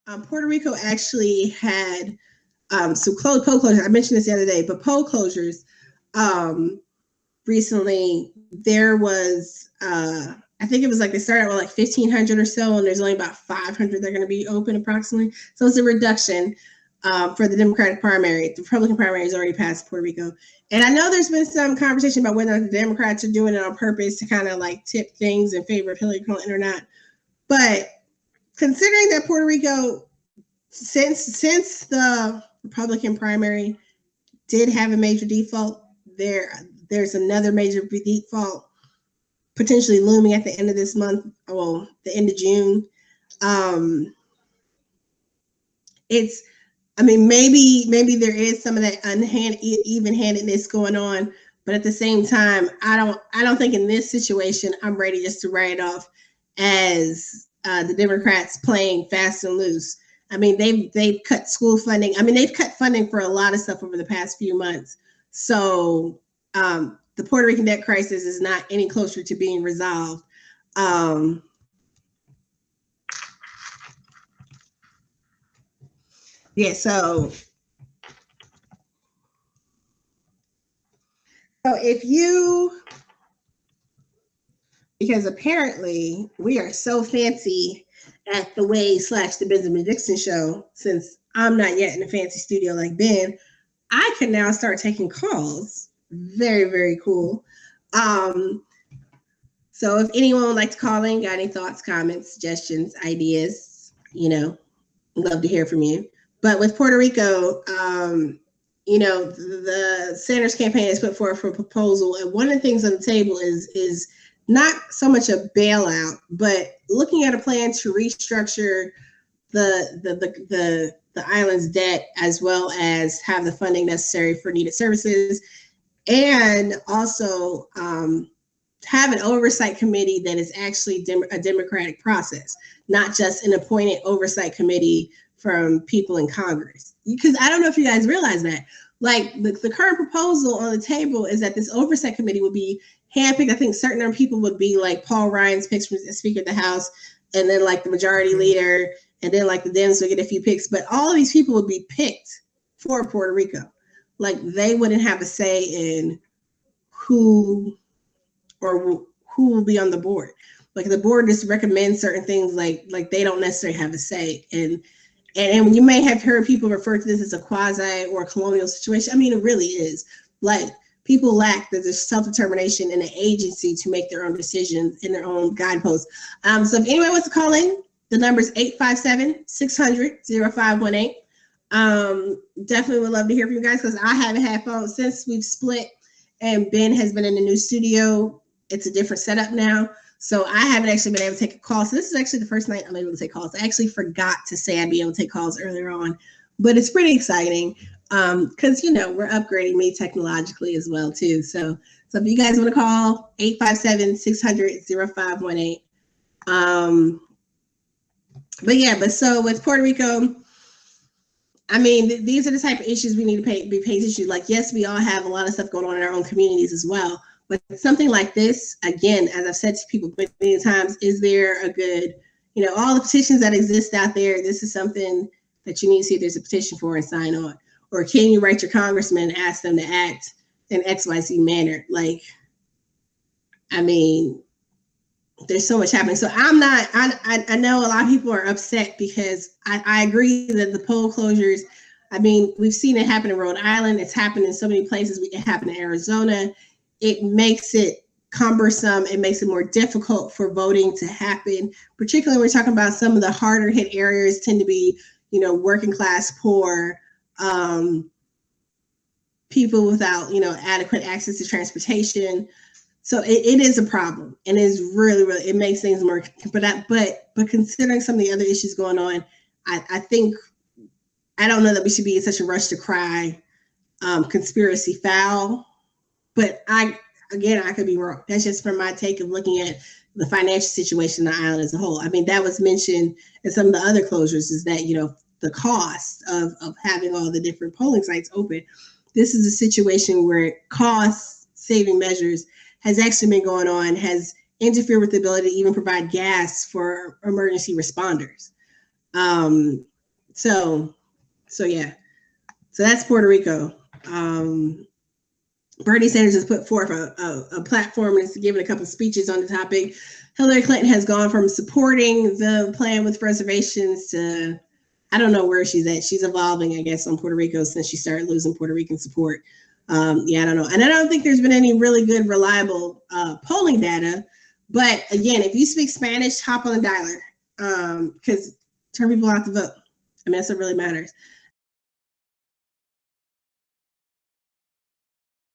Puerto Rico actually had some poll closures. I mentioned this the other day, but poll closures recently. There was, I think it was like they started with like 1,500 or so, and there's only about 500 that are going to be open approximately. So it's a reduction for the Democratic primary. The Republican primary has already passed Puerto Rico. And I know there's been some conversation about whether the Democrats are doing it on purpose to kind of like tip things in favor of Hillary Clinton or not. But considering that Puerto Rico, since the Republican primary did have a major default, there's another major default potentially looming at the end of this month, well, the end of June. Maybe there is some of that even-handedness going on, but at the same time, I don't think in this situation I'm ready just to write it off as the Democrats playing fast and loose. I mean, they've cut school funding. I mean, they've cut funding for a lot of stuff over the past few months. So the Puerto Rican debt crisis is not any closer to being resolved. Yeah, so because apparently we are so fancy at the the Benjamin Dixon Show, since I'm not yet in a fancy studio like Ben, I can now start taking calls. Very, very cool. So if anyone would like to call in, got any thoughts, comments, suggestions, ideas, love to hear from you. But with Puerto Rico, the Sanders campaign has put forth a proposal, and one of the things on the table is not so much a bailout, but looking at a plan to restructure the island's debt, as well as have the funding necessary for needed services, and also have an oversight committee that is actually a democratic process, not just an appointed oversight committee from people in Congress. Because I don't know if you guys realize that, like the current proposal on the table is that this oversight committee would be handpicked. I think certain number of people would be like Paul Ryan's picks from Speaker of the House, and then like the majority leader, and then like the Dems would get a few picks. But all of these people would be picked for Puerto Rico. Like they wouldn't have a say in who will be on the board. Like the board just recommends certain things, like they don't necessarily have a say. And you may have heard people refer to this as a quasi or a colonial situation. I mean, it really is. Like people lack the self-determination and the agency to make their own decisions in their own guideposts. So if anyone wants to call in, the number is 857-600-0518. Definitely would love to hear from you guys, because I haven't had phones since we've split and Ben has been in the new studio. It's a different setup now. So I haven't actually been able to take a call. So this is actually the first night I'm able to take calls. I actually forgot to say I'd be able to take calls earlier on, but it's pretty exciting because, we're upgrading me technologically as well too. So if you guys want to call, 857-600-0518. But so with Puerto Rico, I mean, these are the type of issues we need to be paying attention to. Like, yes, we all have a lot of stuff going on in our own communities as well. But something like this, again, as I've said to people many times, is there a good, all the petitions that exist out there, this is something that you need to see if there's a petition for and sign on. Or can you write your congressman and ask them to act in XYZ manner? Like, I mean, there's so much happening. So I know a lot of people are upset because I agree that the poll closures, I mean, we've seen it happen in Rhode Island. It's happened in so many places. It happened in Arizona. It makes it cumbersome. It makes it more difficult for voting to happen, particularly when we're talking about some of the harder hit areas tend to be, working class, poor, people without, adequate access to transportation. So it is a problem, and it's really, it makes things more, but considering some of the other issues going on, I think, I don't know that we should be in such a rush to cry conspiracy foul. But I could be wrong. That's just from my take of looking at the financial situation of the island as a whole. I mean, that was mentioned in some of the other closures, is that, the cost of having all the different polling sites open. This is a situation where cost saving measures has actually been going on, has interfered with the ability to even provide gas for emergency responders. So yeah. So that's Puerto Rico. Bernie Sanders has put forth a platform and is giving a couple of speeches on the topic. Hillary Clinton has gone from supporting the plan with reservations to, I don't know where she's at. She's evolving, I guess, on Puerto Rico since she started losing Puerto Rican support. Yeah, I don't know. And I don't think there's been any really good, reliable polling data. But again, if you speak Spanish, hop on the dialer because turn people out to vote. I mean, that's what really matters.